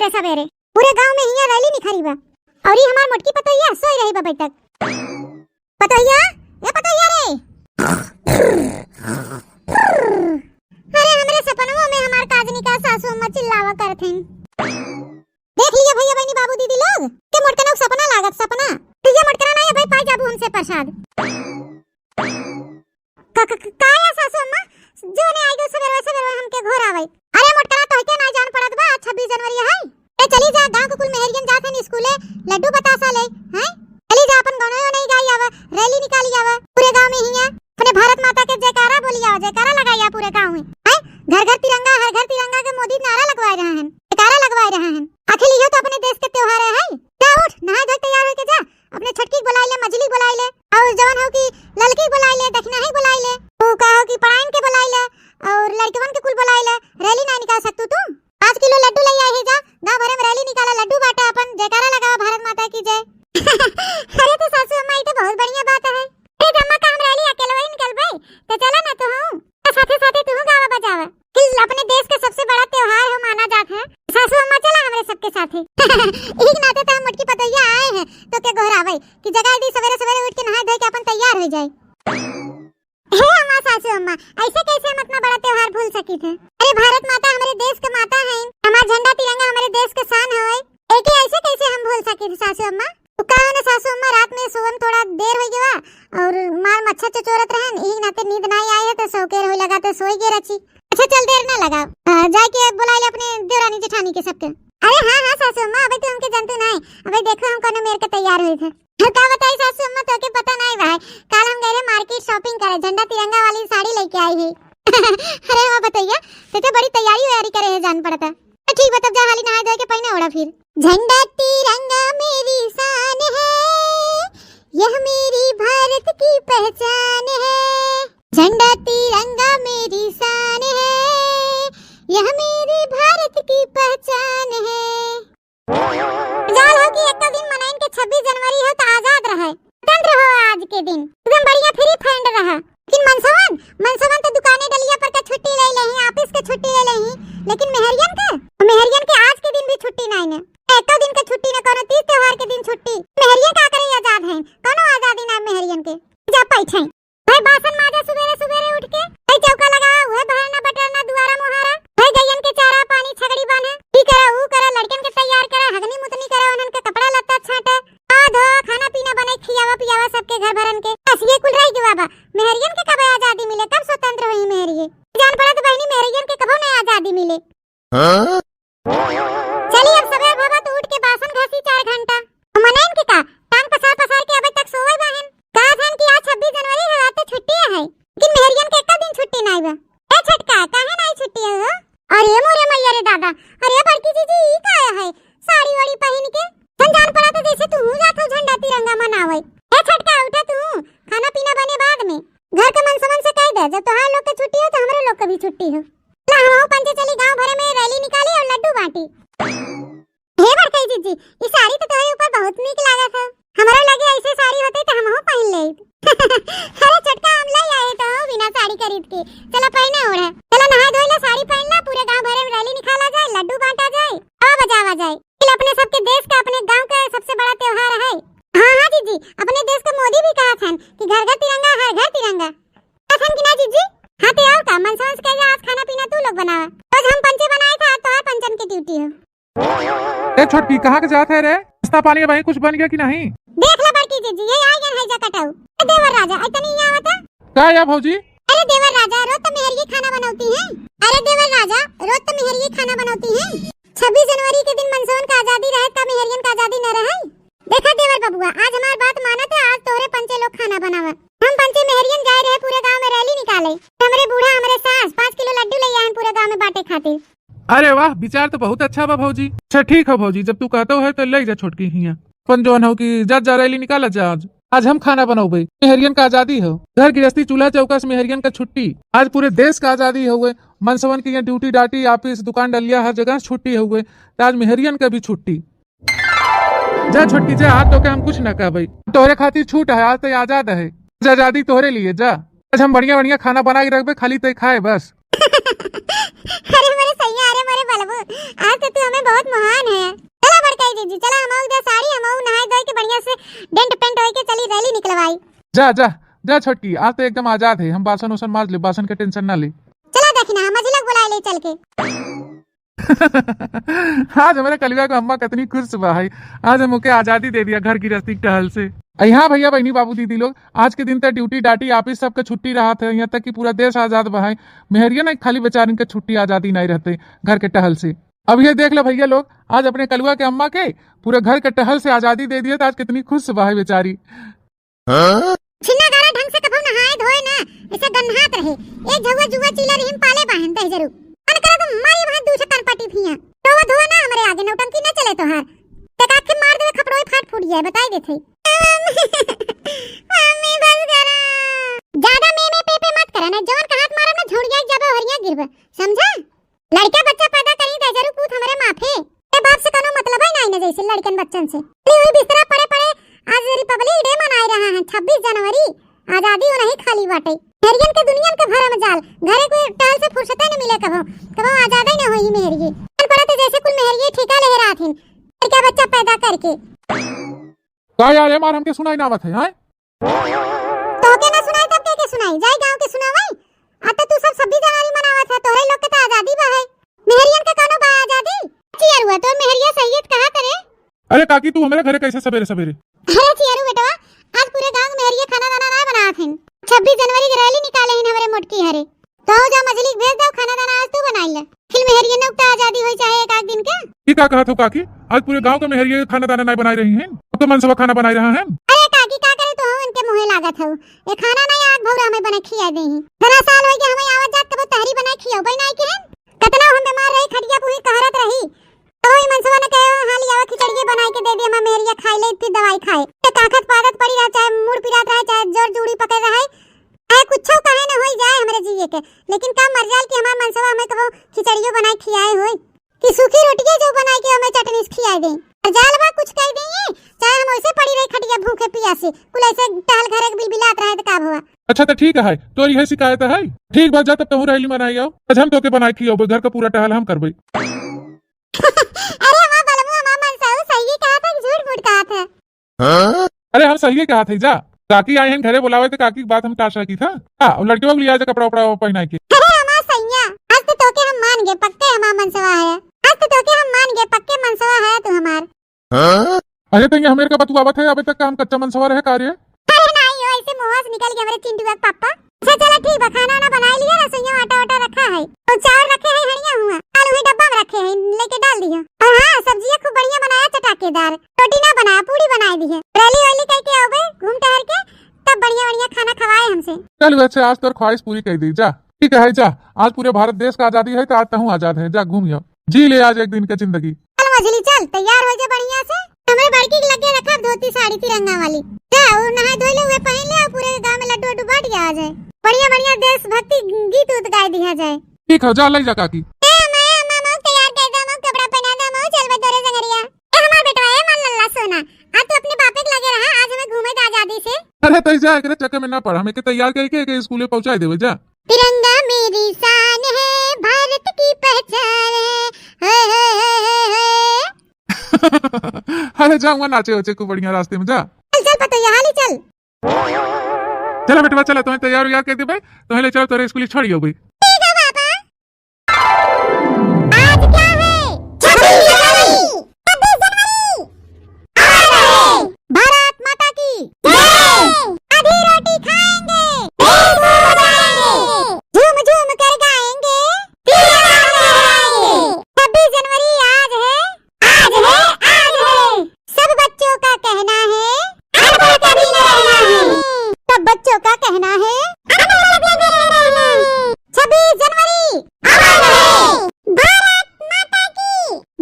सवेरे सवेरे पूरे गांव में हिया रैली निखरी बा और ये हमार मोटकी पतोहिया सोई रही बा बैठ तक। पतोहिया ए पतोहिया रे अरे हमरे सपनों में हमार काजनी का सासू अम्मा चिल्लावा करथिन। देख लिया भैया बहनी बाबू दीदी लोग के मोटकना सपना लागत सपना तो ये मोटकना नहीं है भाई पाई जाबू हमसे प्रसाद काया सासू अम्मा जो ने आई दो सवेरे सवेरे हमके घर आवे। अरे मोटकना तो के ना जान पड़त बा 26 जनवरी है ए चली जा गांव के कुल मेहरियन जात है स्कूले लड्डू बतासा ले हैं चली जा अपन गाना नहीं गाई आवा रैली निकाली आवा पूरे गांव में हिया अपने भारत माता के जयकारा बोली आवा जयकारा लगाया पूरे गांव में हैं घर घर तिरंगा हर घर तिरंगा के मोदी नारा लगवाए रहे हैं जयकारा लगवाए रहे हैं। आखिर यो तो अपने देश के त्योहार है जा उठ नहा धो तैयार होके जा अपने छटकी बुलाई ले मजली बुलाई ले और जवान हो की लड़की बुलाई ले दक्षिणा ही बुलाई ले तू कहो की पढ़ाइन के बुलाई ले और लड़कवन के कुल बुलाई ले रैली ना निकाल सकतू तू 5 किलो लड्डू ले आई है जा गांव भर में रैली निकाला लड्डू बांटा अपन जयकारा लगाओ भारत माता की जय। अरे तो सासू अम्मा ये तो बहुत बढ़िया बात है। अरे जम्मा काम रैली अकेले ही निकल भाई तो चला ना तो हूं साथे साथे तू गावा बजावा कि अपने देश का सबसे बड़ा त्योहार हो माना जाता है सासू अम्मा चला हमारे सबके साथे। एक नाते तो हम मोटकी पतोहिया आए हैं तो के घर आवे कि जगह दी सवेरे सवेरे उठ के नहा धो के अपन तैयार हो जाए। हे अम्मा सासू अम्मा ऐसे कैसे हम अपना बड़ा त्योहार भूल सकी थे। अरे भारत माता हमारे देश का माता है हमारा झंडा तिरंगा हमारे देश का शान है एक ऐसे कैसे हम भूल सके थे सासू अम्मा। तो कहा ना सासू अम्मा रात में सोवन थोड़ा देर हो गया और मार मच्छर चचोरत रहन एक नाते नींद नहीं आई है तो सोके हो लगा तो सोई गे रची। अच्छा चल देर ना लगा जाके बुला ले अपने देवरानी जेठानी के सबके। अरे हां हां सासू अम्मा अबे तो हमके जानते नहीं अबे देखो हम कोने मेरे के तैयार हुए थे का बताई सासू अम्मा तो के पता नहीं भाई कल हम गए मार्केट शॉपिंग करे झंडा तिरंगा वाली साड़ी लेके आई है। अरे हां बताइए तो बड़ी तैयारी करे है जान पड़ता ठीक बता जा हाली नहा धो के पहने ओढ़ा फिर झंडा तिरंगा मेरी शान है यह मेरी भारत की पहचान है झंडा तिरंगा मेरी शान है यह मेरी भारत की पहचान है। जाल हो कि एक तो दिन मनाइन के 26 जनवरी हो तो आजाद रहे स्वतंत्र हो आज के दिन एकदम बढ़िया फ्री फंड रहा लेकिन मनसवन तो दुकानें डलिया पर का छुट्टी ले लेही ऑफिस के छुट्टी ले लेही लेकिन मेहरियन के आज के दिन भी छुट्टी नहीं ने एक तो दिन के छुट्टी न कोनो 30 त्योहार के दिन छुट्टी मेहरियन का करे आजाद है कोनो आजादी ना मेहरियन के जा पैठे भाई बासन माजा सवेरे सवेरे उठ के भाई चौका लगा हुए भरना बटरना दुआरा मोहारा भाई गयन के चारा पानी छगड़ी बांधे ई करा ऊ करा लड़कन के तैयार करा हगनी मुतनी करा उनन के कपड़ा लत्ता छाटे आ धो खाना पीना बनाई खियावा पियावा सबके घर भरन के बस ये कुल रही जवाबा मेहरियन के कब आजादी मिले कब स्वतंत्र हुई मेहरिये जान पड़ा तो बहनी मेहरियन के कब नहीं आजादी मिले। चलिए अब सवेरे बाबा तो उठ के बासन घसी 4 घंटा मनाइन के का टांग पसार के अबे तक सोए बहन का धन की आज 26 जनवरी है तो छुट्टी है लेकिन मेहरियन के एक दिन छुट्टी नहीं बा ए छटका काहे नहीं छुट्टी है। अरे मोरे मैया रे दादा अरे बड़की जीजी ई का है साड़ी वाड़ी पहन के जान पड़ा तो जैसे तू जात हो झंडा तिरंगा मनावे ए छटका उठा तू खाना पीना बने बाद में घर के मनसमन से कह दे जब तोहार लोग के छुट्टी हो तो हमरे लोग के भी छुट्टी हो ला हम पंचे चली गांव भरे में रैली निकाली और लड्डू बांटी। हे बड़की जीजी ई साड़ी तो तोहरे ऊपर बहुत नीक लागत है हमरा लगे ऐसे साड़ी होते तो हमहू पहन ले। अरे छटका हम ले आए तो बिना साड़ी खरीद के चला पहने ओढ़े चला नहा धो ले साड़ी पहन ला पूरे गांव भरे में रैली निकाला जाए लड्डू बांटा जाए और बजावा जाए अपने सबके देश का अपने गांव का सबसे बड़ा त्योहार है। हां हां जीजी अपने देश का मोदी भी कहा था कि घर घर तिरंगा हर घर तिरंगा कहा कि ना जीजी। हां तो और का मनसोंस के आज खाना पीना तू लोग बनावा रोज हम पंचे बनाए था तो पंचन की ड्यूटी हो। ए छोटकी कहां के जात है रे नाश्ता पानी भाई कुछ बन गया कि नहीं देख ले बड़की जीजी ये आ गया है जा कटाऊ देवर राजा इतनी नहीं आवता का या भौजी। अरे देवर राजा रोज तो मेहरिये खाना बनाती है। अरे देवर राजा रोज तो मेहरिये खाना बनाती है 26 जनवरी के दिन मनसोन का आजादी रहे का मेहरियन का आजादी न रहे। देखा देवर बबुआ आज हमारी बात माना तो आज तोरे पंचे लोग खाना बनावा हम पंचे मेहरियन जाए रहे पूरे गांव में रैली निकाले हमरे बूढ़ा हमरे सास 5 किलो लड्डू ले आए पूरे गांव में बांटे खातिर। अरे वाह विचार तो बहुत अच्छा बा भौजी। अच्छा ठीक है भौजी जब तू कहते हो तो ले जा छोटकी हिया अपन जोन हो कि जा रैली निकाला जा आज हम खाना बनाओ मेहरियन का आजादी हो घर गृहस्थी चूल्हा चौका से मेहरियन का छुट्टी आज पूरे देश का आजादी हुए मनसवन की ड्यूटी डाटी ऑफिस दुकान डलिया हर जगह छुट्टी हुए आज मेहरियन का भी छुट्टी जा छुट्टी जा आज तो के हम कुछ न कह भाई तोहरे खातिर छूट है आज तो आजाद है आजादी तोहरे लिए जा आज हम बढ़िया बढ़िया खाना बना के रखबे खाली तो खाए बस। अरे मेरे सैया अरे हमारे बलबू, आज तो तू हमें बहुत महान है। चला बड़काई दीदी, चला हम उधर साड़ी हम नहाए धोए के बढ़िया से डेंट पेंट होए के चली रैली निकलवाई। जा जा जा छोटकी, आज तो एकदम आजाद है, हम बासन उसन मार ले, बासन के टेंशन ना ले। चला देखना हम लोग बुला ले चल के। आज हमारे कलिया का अम्मा कितनी खुश बा है, आज हमके आजादी दे दिया घर गृहस्थी टहल से। यहाँ भैया बहनी बाबू दीदी लोग, आज के दिन तक ड्यूटी डाटी ऑफिस सबके छुट्टी रहा था, यहाँ तक कि पूरा देश आजाद बा है। मेहरिया ना खाली बेचारी के छुट्टी आजादी नहीं रहते घर के टहल से। अब ये देख लो भैया लोग, आज अपने कलुआ के अम्मा के पूरे घर के टहल से आजादी दे दिया, तो आज कितनी खुश बा है बेचारी। छिन्ना गारा ढंग से कभो नहाए धोए ना, ऐसे गन्हात रहे। एक झुआ जुआ चिला रहीम पाले बाहन दे जरूर। मन करे तो मारी वहां दूसरे कान पाटी फिया। तो वो धोए ना हमरे आगे नौटंकी न चले तोहार। ते काट के मार देवे खपड़ोई फाट फूट जाए, बताई देथे। मम्मी बस करा। ज्यादा में पेपे मत करा ना, जवन का हाथ मारे ना झोड़ जाए जब हरिया गिरबे, समझा? लड़का बच्चा पैदा करी दे जरूर पूत हमरे माफे। ते बाप से कोनो मतलब है नहीं ना, जैसे लड़कन बच्चन से। हुई बिस्तरा पड़े पड़े आज रिपब्लिक डे मनाई रहा है 26 जनवरी। आजादी हो नहीं खाली बाटे। मेहरियन के दुनिया के भरम जाल, घरे कोई टाल से फुर्सत न मिले कबो आजाद ही न होई मेहरिये। पड़ा तो जैसे कुल मेहरिये ठेका ले राथिन लड़का बच्चा पैदा करके। का यार ये मार हमके सुनाई ना आवत है, हां तो के ना सुनाई तब के सुनाई जाए, गांव के सुनावई। आता तू सब 26 जनवरी मनावत है, तोरे लोग के तो आजादी बा है। मेहरियन के कोनो बा आजादी? चियर हुआ तो मेहरिया सैयद कहा करे। अरे काकी तू हमारे घरे कैसे सवेरे सवेरे? अरे चियरू बेटवा, आज पूरे गांव में मेहरिया खाना दाना ना बनात हन। 26 जनवरी की रैली निकाले हन हमरे मोटकी हरे। तो जा मजली भेज दो, खाना दाना आज तू बनाई ले। फिर मेहरिया ने उक्ता आजादी होई चाहे एक आध दिन के। की का कहत हो काकी, आज पूरे गांव के मेहरिया खाना दाना नहीं बनाई रही हैं, तो मनसवा खाना बनाई रहा है। अरे काकी का करे तो इनके मुंह लागत हो। ये खाना नहीं आग भौरा में बना खिया देही। घरा साल होई के हमें आवत जात कबो तहरी बनाई खियाओ बई नहीं के। कतना हम बीमार रही, खटिया पूरी कहरत रही। तो ही मनसवा ने कहे हाली आवा खिचड़ी बनाई के दे दे, हम मेहरिया खाई ले, फिर दवाई खाए। ताकत पागत पड़ी रहा, चाहे मुड़ पिरात रहे, चाहे जोर जूड़ी पकड़ रहे, चाहे कुछो कहे न होई जाए हमरे जीए के। लेकिन का मरजाल कि हमार मनसवा हमें कबो खिचड़ियो बनाई खियाए होई कि सूखी रोटियां जो बनाई के हमें चटनी से खियाए दे। मरजाल बा कुछ कह देई, चाहे हम ऐसे पड़ी रही खटिया भूखे प्यासे, कुल ऐसे टहल घरे के बिलबिलात रहे त का हुआ। अच्छा तो ठीक है, तो यही शिकायत है। ठीक बात, जा तब तू रैली मनाई आओ, आज हम तो के बनाई खियाओ, घर का पूरा टहल हम करबई। अरे मां बलबू मां मनसाऊ सही कहा था कि झूठ मूठ कहा था? अरे हम सही कहा थे। जा काकी आए हैं घरे बुलावे, तो काकी की बात हम टाशा की था। और लड़कियों को लिया जा कपड़ा उपड़ा पहनाई के। अरे हमार सैया, आज तो तोके हम मान गए पक्के हमार मनसवा है। आज तो तोके हम मान गए पक्के मनसवा है तू हमार। अरे तो ये हमें का बतुआ है, अबे तक हम कच्चा मनसवा रहे कार्य। अरे नहीं हो, ऐसे मुंह से निकल गया मेरे चिंटू का पापा। अच्छा चलो ठीक है, खाना ना बना लिया, रसोईया आटा वाटा रखा है और चावल रखे हैं हड़िया हुआ, आलू ही डब्बा में रखे हैं, लेके डाल दिया। और हां सब्जियां खूब बढ़िया बनाया, चटाकेदार। रोटी ना बनाया, पूरी बनाई दी है। रैली वैली करके आओ बे, घूम टहल के तब बढ़िया बढ़िया खाना खवाए हमसे। चल वैसे आज तो ख्वाहिश पूरी कर दी। जा ठीक है, जा आज पूरे भारत देश का आजादी है, तो आज तू आजाद है। जा घूमियो, जी ले आज एक दिन की जिंदगी। चल मछली चल, तैयार हो जा बढ़िया से। हमें बड़की के लगे रखा धोती साड़ी तिरंगा वाली। जा और नहाए धोए ले हुए पहन ले, और पूरे गांव में लड्डू वड्डू बांट के आ जाए। बढ़िया बढ़िया देशभक्ति गीत उत गाए दिया जाए। ठीक है, जा ले जा काकी। मैं तैयार कर दे, मैं कपड़ा पहना दे, मैं चल बे तोरे संगरिया। ए हमार बेटवा है मन लल्ला सोना, आज तो अपने बापे के लगे रहा, आज हमें घूमे द आजादी से। अरे तो जा एकरे चक्कर में ना पड़, हमें के तैयार करके स्कूल पहुंचा देवे। जा तिरंगा मेरी शान है, भारत की पहचान है, अरे जा वहाँ नाचे वचे खूब बढ़िया रास्ते में। जा चल चल पतो हाली चल। चला बेटवा चला, तुम्हें तैयार व्यार कर दे भाई, तुम्हें ले चलो तेरे स्कूल छोड़ियो भाई। ठीक है पापा। आज क्या है? 26 जनवरी। 26 जनवरी। भारत माता की जय। आधी रोटी खाएंगे, देश बचाएंगे, झूम झूम कर गाएंगे, तिरंगा लहराएंगे। 26 जनवरी आज है, आज है, आज है। सब बच्चों का कहना है, अनपढ़ कभी न रहना है। सब बच्चों का कहना है, 26 जनवरी अमर रहे, भारत माता की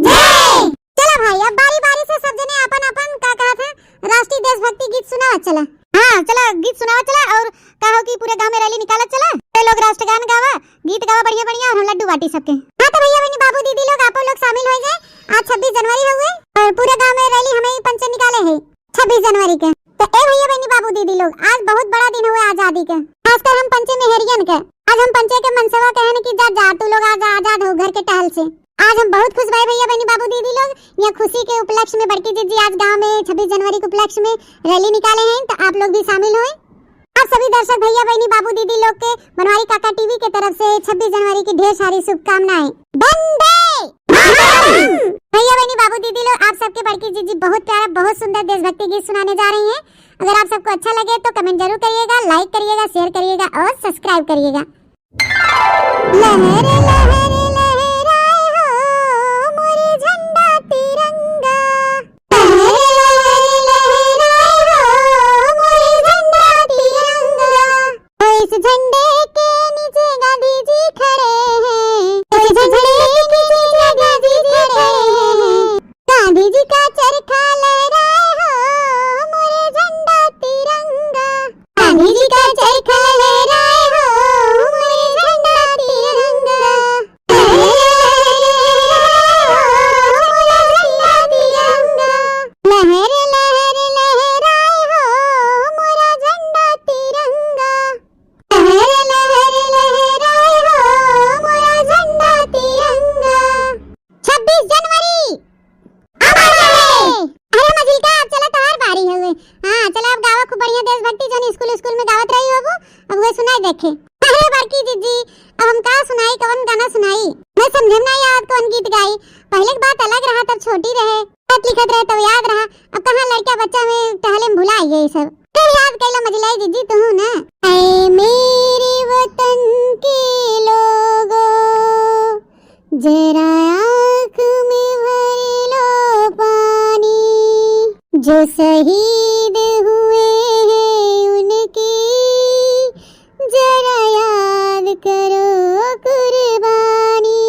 जय। चलो भाई, अब बारी बारी से सब जने अपन अपन का कहा था राष्ट्रीय देशभक्ति गीत सुनावा चला। हाँ चला गीत सुनावा चला, और कहो कि पूरे गांव में रैली निकाला चला, ये लोग राष्ट्रगान गावा, गीत गावा बढ़िया बढ़िया, और हम लड्डू बांटी सबके। हाँ तो भैया बहनी बाबू दीदी लोग आप लोग शामिल हो गए। आज 26 जनवरी हुए और पूरे गांव में रैली हमें पंच निकाले है 26 जनवरी के। तो ए भैया बहनी बाबू दीदी लोग, आज बहुत बड़ा दिन हुआ आजादी का, खासकर हम पंचे मेहरियन के। आज हम पंचे के मनसवा कहने की जा तू लोग आज आजाद हो घर के टहल से। आज हम बहुत खुश भाई भैया बहनी बाबू दीदी लोग यह खुशी के उपलक्ष्य में बड़की जीजी आज गांव में 26 जनवरी के उपलक्ष्य में रैली निकाले हैं, तो आप लोग भी शामिल हों। आप सभी दर्शक भैया बहनी बाबू दीदी लोग के बनवारी काका टीवी के तरफ से 26 जनवरी की ढेर सारी शुभकामनाएं। वंदे भैया बहनी बाबू दीदी लोग, आप सबके बड़की जीजी बहुत प्यारा बहुत सुंदर देशभक्ति गीत सुनाने जा रही हैं। अगर आप सबको अच्छा लगे तो कमेंट जरूर करिएगा, लाइक करिएगा, शेयर करिएगा और सब्सक्राइब करिएगा। लहर लहर लहराए हो मोरे झंडा तिरंगा, लहर लहर लहराए हो मोरे झंडा तिरंगा। इस झंडे के नीचे गांधी जी खड़े हैं, इस झंडे के नीचे गांधी जी खड़े हैं। गांधी जी का चरखा लहराए हो मोरे झंडा तिरंगा, गांधी जी का चरखा लहराए हो मोरे झंडा तिरंगा। लहर लहर लहराए हो मोरा झंडा तिरंगा, लहर लहर लहराए हो मोरा झंडा तिरंगा। 26 जनवरी अरे मजिलका अब चला तोहार बारी है। हां चला अब गावा खूब बढ़िया देशभक्ति जोन स्कूल में गावत रही हो अब वो सुनाई देखे। अरे बड़की जीजी अब हम का सुनाई, कौन गाना सुनाई, मैं समझ ना याद कौन गीत गाई। पहले की बात अलग रहा, तब छोटी रहे, बात लिखत रहे तब याद रहा। अब कहां लड़का बच्चा में टहले में भुला गई सब। फिर याद कैला मजिलाई जीजी तू ना। ऐ मेरे वतन के लोगो जरा आँख में भर लो पानी, जो शहीद हुए हैं उनकी जरा याद करो कुर्बानी,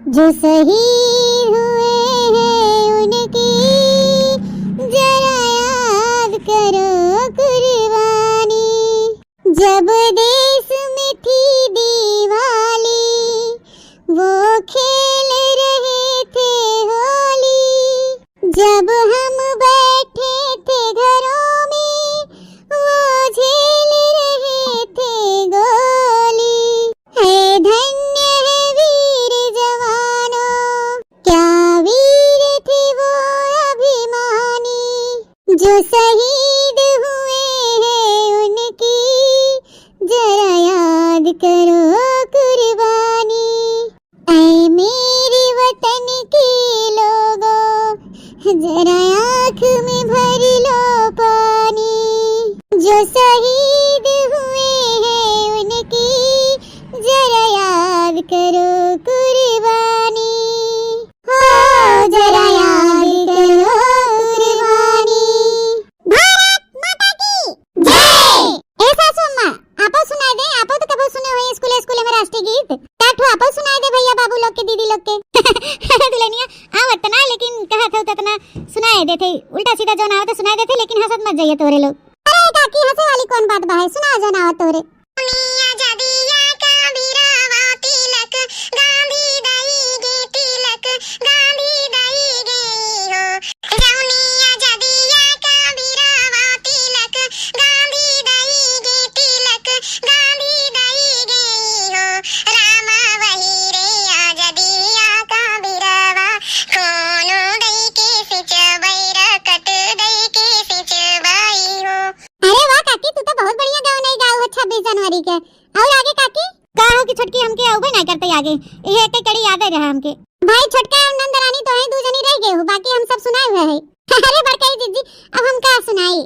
जो शहीद हुए हैं उनकी जरा याद करो कुर्बानी। जब देश में थी दिवाली वो खेल रहे थे होली, जब हम बैठे थे घरों में वो झेल रहे थे गोली। है धन्य है वीर जवानों, क्या वीर थे वो अभिमानी, जो शहीद हुए हैं उनकी जरा याद करो कुर्बानी। ऐ मेरे वतन के लोगों जरा आँख में भर लो पानी, जो शहीद हुए हैं उनकी जरा याद करो कुर्बानी, हो जरा याद करो कुर्बानी। भारत माता की जय। ऐसा सुम्मा आपो सुनाई दे, आपो तो कबो सुने हुए स्कूल में राष्ट्रीय गीत काठो आपो सुनाई दे भैया बाबू लोग के दीदी लोग के। दुल्हनिया आवत ना लेकिन कहत हो तना सुनाई देथे, उल्टा सीधा जो ना आवत सुनाई देथे, लेकिन हंसत मत जाइए तोरे लोग। अरे काकी हंसे वाली कौन बात बा है, सुना जो ना आवत तोरे। मियां जदिया का बीरावा तिलक गांधी दाई गे तिलक गांधी दाई गे हो, जौनिया जदिया का बीरावा तिलक गांधी दाई गे तिलक गांधी दाई गे हो, रामा वही रे जदिया का बीरावा कोनो दई के सिचबई रकत दई के सिचबई हो। अरे वाह काकी तू तो बहुत बढ़िया गाँव नहीं गाओ 26 जनवरी के। और आगे काकी गाओ की छुटकी हमके आउबे नहीं करते आगे, ये एक कड़ी याद है रहा हमके। भाई छोटका और नंदरानी तो है दो जनी रह गए हो, बाकी हम सब सुनाए हुए है। अरे बड़का जीजी अब हम का सुनाई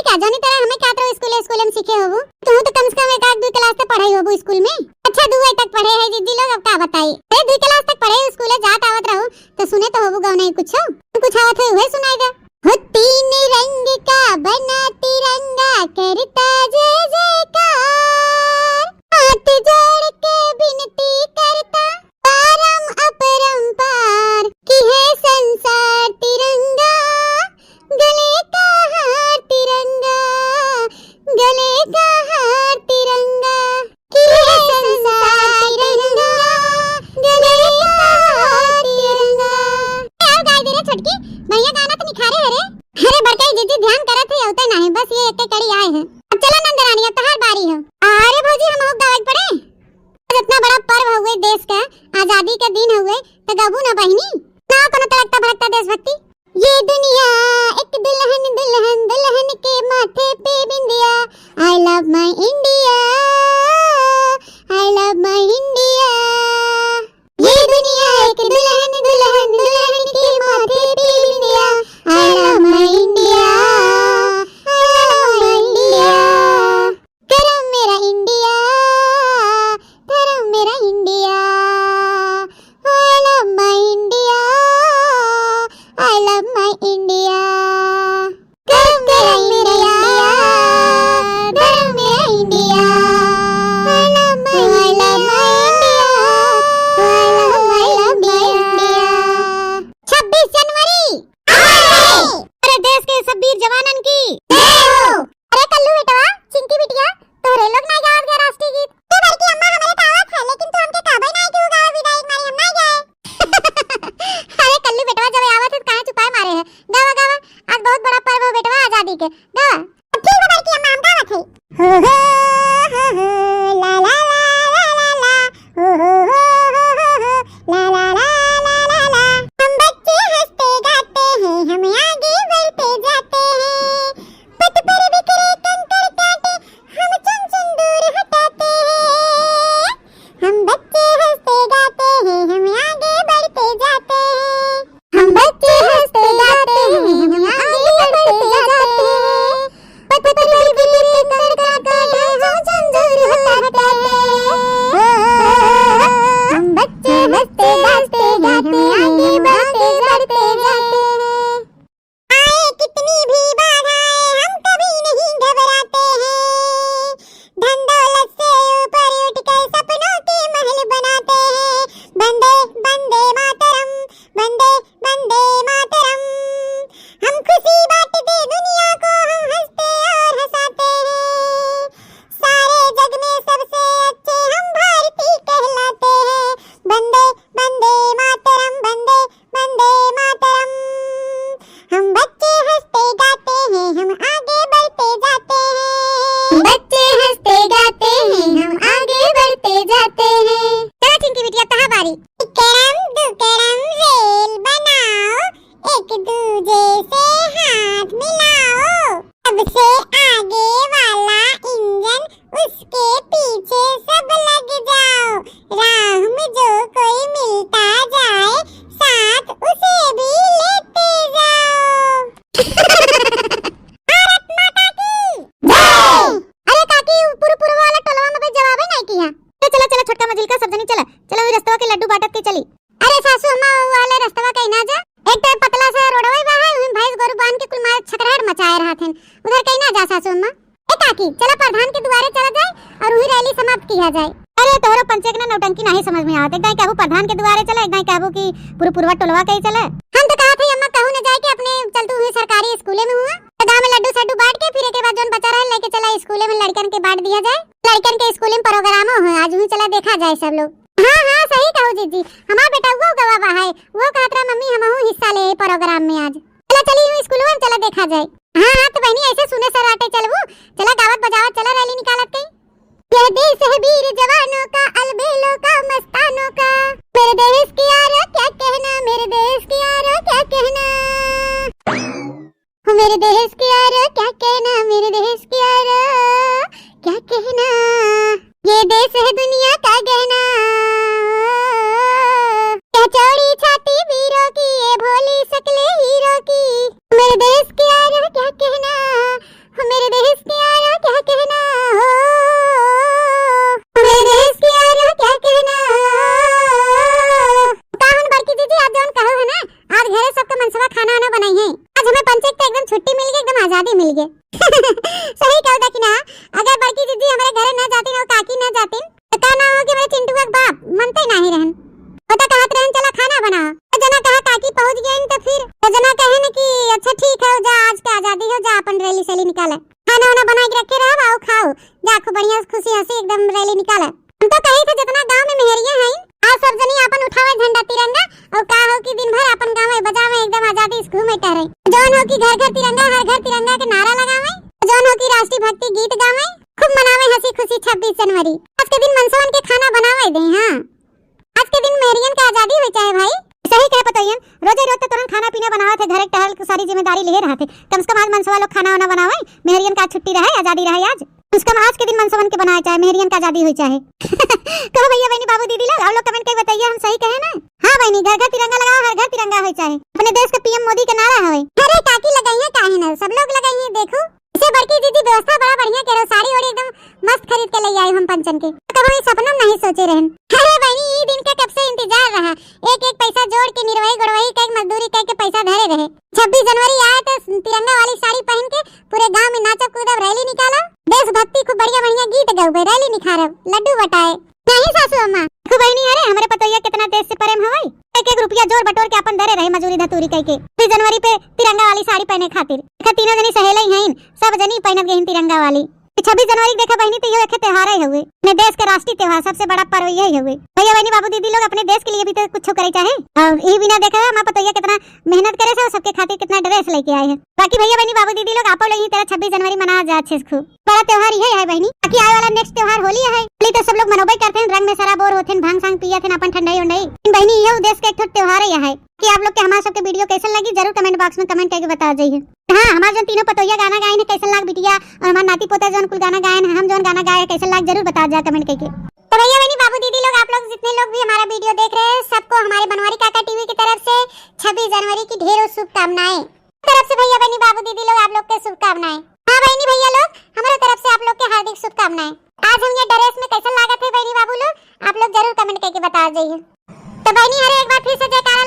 का जानी तरह हमें का तो स्कूल में सीखे हो, तू तो कम से कम एक आध दो क्लास तक पढ़ाई हो स्कूल में। अच्छा 2 तक पढ़े है जीजी लोग, अब का बताई। ए 2 क्लास तक पढ़े स्कूल जात आवत रहो तो सुने तो होबू गाँव नहीं कुछ आवत है वही सुनाई दे। हो 3 रंग का बना तिरंगा करता जय जयकार, हाथ जोड़ के विनती करता परम अपरंपार की है संसार तिरंगा, गले का हार तिरंगा, गले का हार तिरंगा, की है संसार तिरंगा, गले का हार तिरंगा। और गाय दे रे छटकी भैया गाना तो निखारे है रे। अरे बड़का जीजी ध्यान करत है होता ना है, बस ये एक कड़ी आए हैं। अब चलो नंदरानी अब तहार बारी है। अरे भौजी हम गावत पड़े। देश का आजादी का दिन हुए तो गबू ना बहिनी ना कोनो तड़कता भड़कता देशभक्ति। ये दुनिया एक दुल्हन दुल्हन दुल्हन के माथे पे बिंदिया, I love my India, I love my India. ये दुनिया एक दुल्हन दुल्हन दुल्हन के माथे पे बिंदिया, I love my India, I love my India. करम मेरा इंडिया, धर्म मेरा India, I love my India, I love my India. करम मेरा इंडिया, धर्म मेरा India, I love my India, I love my India. 26 जनवरी अरे देश के सब वीर जवानन की जय हो। अरे कल्लू बेटवा, चिंकी बिटिया, तोरे लोग ना गावत गए राष्ट्रीय गीत। तो बल्कि अम्मा हमारे गावत है, लेकिन तो हमके काबे ना क्यों गावे विदाई मारी हम ना गए। अरे कल्लू बेटवा जब आवत है काहे चुपाए मारे है। गावा गावा, आज बहुत बड़ा पर्व है बेटवा आजादी के। गावा। ठीक है बल्कि अम्मा हम गावत है। हो ला ला ला ला ला हो ला ला ला ला ला। हम बच्चे हंसते गाते हैं, हम आगे बढ़ते जाते हैं। पथ पर बिखरे कंकड़ कांटे हम चुन चुन दूर हटाते हैं। हम बच्चे हंसते गाते हैं, हम आगे बढ़ते जाते हैं। हम बच्चे हंसते गाते हैं, हम आगे बढ़ते जाते हैं। पथ पर बिखरे कंकड़ कांटे हम चुन दूर हटाते हैं। हम बच्चे हंसते गाते हैं, हम आगे बढ़ते जाते हैं। आए कितनी भी बाधाएं हम कभी नहीं घबराते हैं। धन दौलत से ऊपर उठकर सपनों के महल बनाते हैं। वंदे वंदे मातरम, वंदे वंदे मातरम। हम खुशी बांटते दुनिया को, हम हंसते और हंसाते हैं। सारे जग में सबसे अच्छे हम भारतीय कहलाते हैं। वंदे वंदे मातरम, वंदे वंदे मातरम। हम बच्चे हंसते गाते हैं, हम आगे बढ़ते जाते हैं। बच्चे हंसते गाते हैं, हम आगे बढ़ते जाते हैं। चलो चिंकी बिटिया तहा बारी। करम दुकरम रेल बनाओ, एक दूजे से हाथ मिलाओ। सबसे आगे वाला इंजन, उसके पीछे सब लग जाओ। राह में जो कोई मिलता जाए, साथ उसे भी लेते जाओ। भारत माता की जय। अरे काकी पुरपुर वाला टोलवा में भाई जवाब ही नहीं किया। चला चला छोटका मजिल का सब जनी चला चला वही रास्ता के लड्डू बांटत के चली। अरे सासू अम्मा वाले रास्ता कहीं ना जा, एक तो पतला सा रोडवा ही बा है, उन भैंस गोरु बांध के कुल मार छकराहट मचाए रहा थे। उधर कहीं ना जा सासू अम्मा। ए काकी चला प्रधान के द्वारे चला जाए और वही रैली समाप्त किया जाए। अरे तोहरो पंचेक ने नौटंकी नहीं समझ में आवत। गाय कहबो प्रधान के द्वारे चला, गाय कहबो कि पुरपुरवा टोलवा कहीं चला। हम तो कहा थे अम्मा कहू न जाए कि अपने चलतू हुए सरकारी स्कूले में हुआ तो गांव में लड्डू सड्डू बांट के फिर के बाद जोन बचा रहे लेके चला स्कूले में लड़कन के बांट दिया जाए। लड़कन के स्कूल में प्रोग्राम हो आज हुई चला देखा जाए सब लोग। हाँ हाँ सही कहो जीजी, हमारा बेटा वो गवाह है, वो कहत रहा मम्मी हमहू हिस्सा ले प्रोग्राम में आज। चला चली हुई स्कूल में चला देखा जाए। हाँ हाँ तो बहनी ऐसे सुने सराटे चलबू, चला गावत बजावत चला रैली निकालत कहीं। यह देश है वीर जवानों का, अलबेलों का, मस्तानों का। मेरे देश की यारो क्या कहना, मेरे देश की यारो क्या कहना। मेरे देश की यारो क्या कहना, मेरे देश की यारो क्या कहना। ये देश है दुनिया का गहना, क्या चौड़ी छाती वीरों की, ये भोली शक्लें हीरो की। मेरे देश की यारो क्या कहना, मेरे देश की यारो क्या कहना। मेरे देश की यारो क्या कहना। काहन बड़की दीदी आज जौन कहो है ना, आज घरे सबके मनसवा खाना वाना बनाई है। आज हमें पंचायत तो एकदम छुट्टी मिल गई, एकदम आजादी मिल गई। सही कहो कि ना, अगर बड़की दीदी हमारे घरे ना जाती ना, काकी ना जाती तो का ना हो कि मेरे चिंटू का बाप मनते नहीं रहन। वो तो कहत रहन चला खाना बनाओ, तो जना कहा काकी पहुंच गई तो फिर तो जना कहे न कि अच्छा ठीक है जा, आज के आजादी हो जा, अपन रैली सैली निकाले, खाना वाना बना के रखे रहो, आओ खाओ जा, खूब बढ़िया खुशी हंसी एकदम रैली निकाले। हम तो कही थे जितना गांव में मेहरिया हैं आज सब जनी अपन उठावे झंडा तिरंगा और का हो कि दिन भर अपन गांव में बजावे एकदम आजादी घूमे टहरे। जौन हो कि घर घर तिरंगा, हर घर तिरंगा के नारा लगावे, जौन हो कि राष्ट्रीय भक्ति गीत गावे, खूब मनावे हंसी खुशी 26 जनवरी। आज के दिन मनसवन के खाना बनावे दे। हाँ आज के दिन मेहरियन का आजादी हुई चाहे भाई सही कहे पतोयन रोजे रोज तो तुरंत खाना पीना बनावत है घर टहल के सारी जिम्मेदारी ले रहते कम से कम आज मनसवा लोग खाना वाना बनावे मेहरियन का छुट्टी रहे आजादी रहे आज उसका आज के दिन मनसवन के बनाया चाहे मेहरियन का आजादी हुई चाहे कहो भैया बहनी बाबू दीदी लोग आप लोग कमेंट करके बताइए हम सही कहे ना। हाँ बहनी घर घर तिरंगा लगाओ हर घर तिरंगा हो चाहे अपने देश के पीएम मोदी का नारा है। अरे काकी लगाइए काहे ना सब लोग लगाइए देखो इसे बड़की दीदी व्यवस्था बड़ा बढ़िया करो साड़ी ओड़ी एकदम मस्त खरीद के ले आई हम पंचन के कभी सपना नहीं सोचे रहन। अरे बहनी ये दिन का कब से इंतजार रहा एक एक पैसा जोड़ के निर्वाही गड़वाही का मजदूरी करके पैसा धरे रहे 26 जनवरी आए तो तिरंगा वाली साड़ी पहन के पूरे गांव में नाचो कूदब रैली निकाला देशभक्ति खूब बढ़िया बढ़िया गीत गाओ रैली निखारब लड्डू बटाए नहीं सासू अम्मा खूब बहनी अरे हमारे पतोइया कितना देश से प्रेम हवाई एक एक रुपया जोड़ बटोर के अपन धरे रहे मजूरी धतूरी करके 3 जनवरी पे तिरंगा वाली साड़ी पहने खातिर तीनों जनी सहेले हैं सब जनी पहनत गई तिरंगा वाली 26 जनवरी देखा बहनी तो ये त्योहार ही हुए अपने देश के राष्ट्रीय त्योहार सबसे बड़ा पर्व यही हुए भैया बहनी बाबू दीदी लोग अपने देश के लिए भी तो कुछ करे चाहे और ये बिना देखा हमारा पतोइया कितना मेहनत करे से सबके खातिर कितना ड्रेस लेके आए हैं। बाकी भैया बहनी बाबू दीदी लोग आप लोग तेरा 26 जनवरी मना जा अच्छे से खूब बड़ा त्योहार यही है बहनी। बाकी आए वाला नेक्स्ट त्योहार होली है तो सब लोग मनोबई करते हैं रंग में शराब और होते हैं भांग सांग पिया थे अपन ठंडाई उंडाई बहनी ये देश का एक त्योहार है कि आप लोग के हमारे सबके वीडियो कैसे लगी जरूर कमेंट बॉक्स में कमेंट करके बता जाइए। हाँ हमारे जो तीनों पतोइया गाना गाए हैं कैसे लाग बिटिया और हमारे नाती पोता जो कुल गाना गाए हैं हम जो गाना गाए कैसे लाग जरूर बता जाए कमेंट करके। तो भैया बहनी बाबू दीदी लोग आप लोग जितने लोग भी हमारा वीडियो देख रहे हैं सबको हमारे बनवारी काका टीवी की तरफ से 26 जनवरी की ढेरों शुभकामनाएं तरफ से भैया बहनी बाबू दीदी लोग आप लोग के शुभकामनाएं। हाँ बहनी भैया लोग हमारे तरफ से आप लोग के हार्दिक शुभकामनाएं। आज हम ये ड्रेस में कैसा लगा थे बहनी बाबू लोग आप लोग जरूर कमेंट करके बता जाइए। तो बहनी अरे एक बार फिर से जयकारा